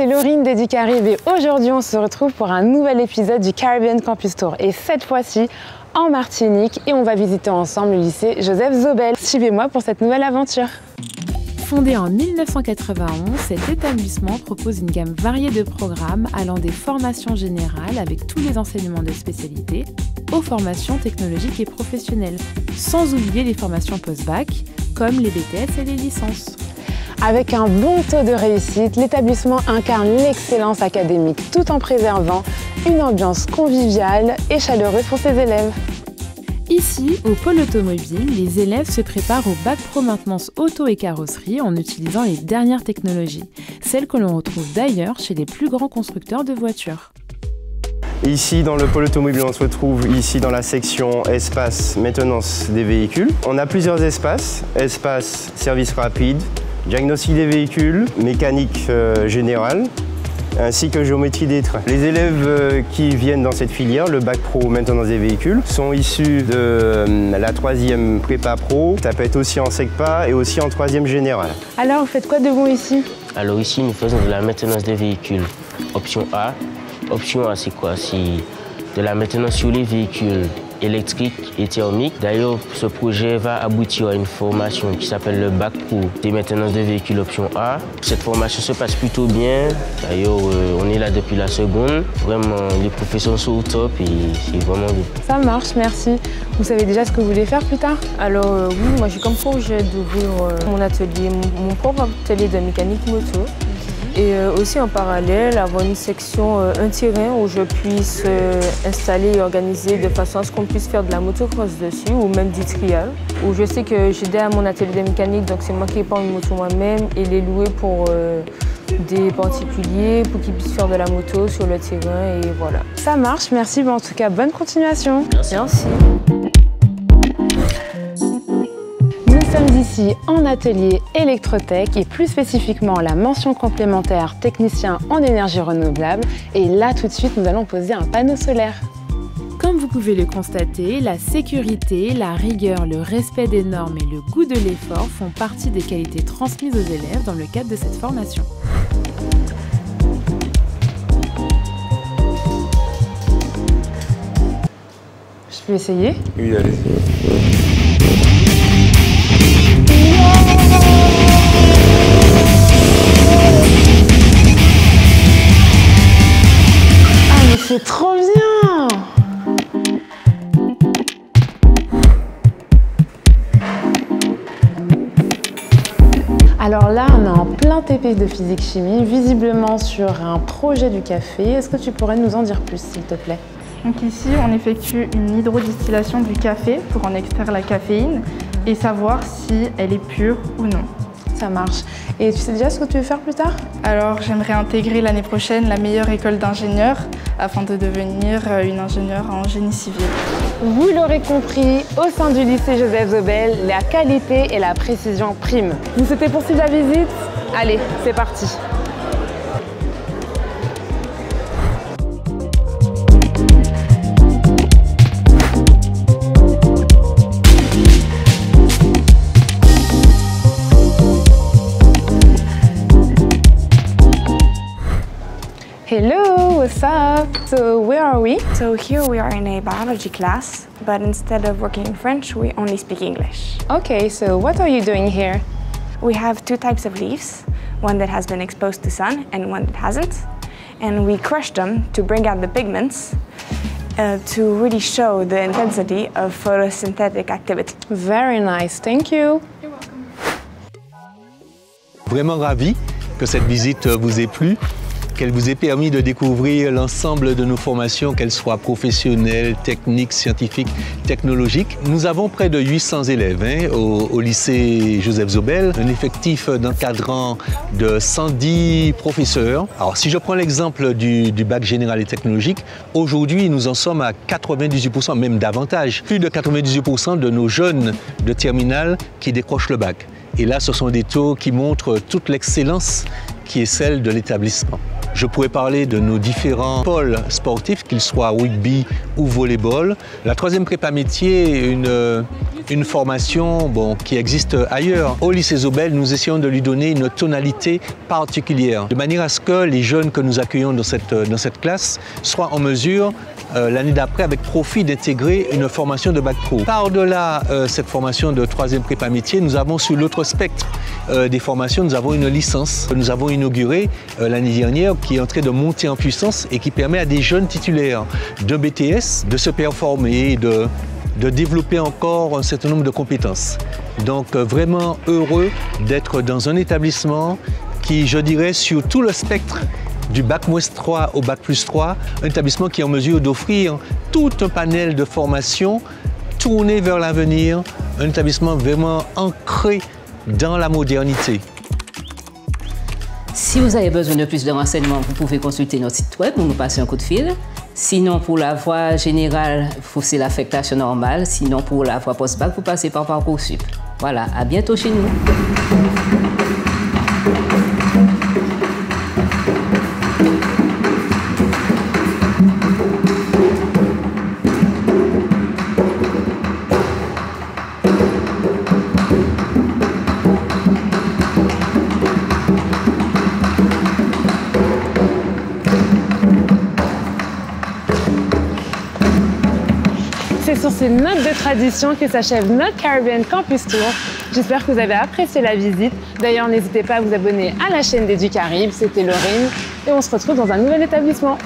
c'est Laurine d'Edu Caribe et aujourd'hui on se retrouve pour un nouvel épisode du Caribbean Campus Tour et cette fois-ci en Martinique et on va visiter ensemble le lycée Joseph Zobel. Suivez-moi pour cette nouvelle aventure. Fondé en 1991, cet établissement propose une gamme variée de programmes allant des formations générales avec tous les enseignements de spécialité aux formations technologiques et professionnelles, sans oublier les formations post-bac comme les BTS et les licences. Avec un bon taux de réussite, l'établissement incarne l'excellence académique tout en préservant une ambiance conviviale et chaleureuse pour ses élèves. Ici, au pôle automobile, les élèves se préparent au bac pro maintenance auto et carrosserie en utilisant les dernières technologies, celles que l'on retrouve d'ailleurs chez les plus grands constructeurs de voitures. Ici, dans le pôle automobile, on se retrouve ici dans la section espace maintenance des véhicules. On a plusieurs espaces, espace service rapide, diagnostic des véhicules, mécanique générale, ainsi que géométrie des trains. Les élèves qui viennent dans cette filière, le bac pro maintenance des véhicules, sont issus de la 3e prépa pro. Ça peut être aussi en SECPA et aussi en 3e générale. Alors, vous faites quoi de bon ici? Alors ici, nous faisons de la maintenance des véhicules. Option A. Option A, c'est quoi? C'est de la maintenance sur les véhicules électriques et thermiques. D'ailleurs, ce projet va aboutir à une formation qui s'appelle le bac pro des maintenances de véhicules option A. Cette formation se passe plutôt bien. D'ailleurs, on est là depuis la seconde. Vraiment, les professeurs sont au top et c'est vraiment bien. Ça marche, merci. Vous savez déjà ce que vous voulez faire plus tard? Alors oui, moi j'ai comme projet d'ouvrir mon atelier, mon propre atelier de mécanique moto. Et aussi en parallèle, avoir une section, un terrain où je puisse installer et organiser de façon à ce qu'on puisse faire de la motocross dessus ou même du trial. Où je sais que j'ai déjà mon atelier de mécanique, donc c'est moi qui prends une moto moi-même et les louer pour des particuliers pour qu'ils puissent faire de la moto sur le terrain et voilà. Ça marche, merci. En tout cas, bonne continuation. Merci. Nous sommes ici en atelier électrotech et plus spécifiquement la mention complémentaire technicien en énergie renouvelable. Et là, tout de suite, nous allons poser un panneau solaire. Comme vous pouvez le constater, la sécurité, la rigueur, le respect des normes et le goût de l'effort font partie des qualités transmises aux élèves dans le cadre de cette formation. Je peux essayer? Oui, allez-y. C'est trop bien! Alors là, on est en plein TP de physique-chimie, visiblement sur un projet du café. Est-ce que tu pourrais nous en dire plus, s'il te plaît? Donc ici, on effectue une hydrodistillation du café pour en extraire la caféine et savoir si elle est pure ou non. Ça marche. Et tu sais déjà ce que tu veux faire plus tard? Alors, j'aimerais intégrer l'année prochaine la meilleure école d'ingénieurs afin de devenir une ingénieure en génie civil. Vous l'aurez compris, au sein du lycée Joseph Zobel, la qualité et la précision priment. Vous souhaitez poursuivre la visite? Allez, c'est parti. Hello, what's up? So where are we? So here we are in a biology class, but instead of working in French, we only speak English. Okay, so what are you doing here? We have two types of leaves, one that has been exposed to sun and one that hasn't. And we crush them to bring out the pigments to really show the intensity of photosynthetic activity. Very nice, thank you. You're welcome. Vraiment ravi que cette visite vous ait plu, qu'elle vous ait permis de découvrir l'ensemble de nos formations, qu'elles soient professionnelles, techniques, scientifiques, technologiques. Nous avons près de 800 élèves au lycée Joseph Zobel, un effectif d'encadrant de 110 professeurs. Alors si je prends l'exemple du bac général et technologique, aujourd'hui nous en sommes à 98%, même davantage. Plus de 98% de nos jeunes de terminale qui décrochent le bac. Et là, ce sont des taux qui montrent toute l'excellence qui est celle de l'établissement. Je pourrais parler de nos différents pôles sportifs, qu'ils soient rugby ou volleyball. La troisième prépa métier, une formation qui existe ailleurs. Au lycée Zobel, nous essayons de lui donner une tonalité particulière, de manière à ce que les jeunes que nous accueillons dans cette classe soient en mesure, l'année d'après, avec profit, d'intégrer une formation de bac pro. Par-delà cette formation de troisième prépa métier, nous avons sur l'autre spectre des formations, nous avons une licence que nous avons inaugurée l'année dernière, qui est en train de monter en puissance et qui permet à des jeunes titulaires de BTS de se performer, de développer encore un certain nombre de compétences. Donc vraiment heureux d'être dans un établissement qui, je dirais, sur tout le spectre du bac-3 au bac+3, un établissement qui est en mesure d'offrir tout un panel de formations tourné vers l'avenir, un établissement vraiment ancré dans la modernité. Si vous avez besoin de plus de renseignements, vous pouvez consulter notre site web ou nous passer un coup de fil. Sinon, pour la voie générale, c'est l'affectation normale. Sinon, pour la voie post-bac, vous passez par Parcoursup. Voilà, à bientôt chez nous. C'est sur ces notes de tradition que s'achève notre Caribbean Campus Tour. J'espère que vous avez apprécié la visite. D'ailleurs, n'hésitez pas à vous abonner à la chaîne d'Educaribe. C'était Laurine et on se retrouve dans un nouvel établissement.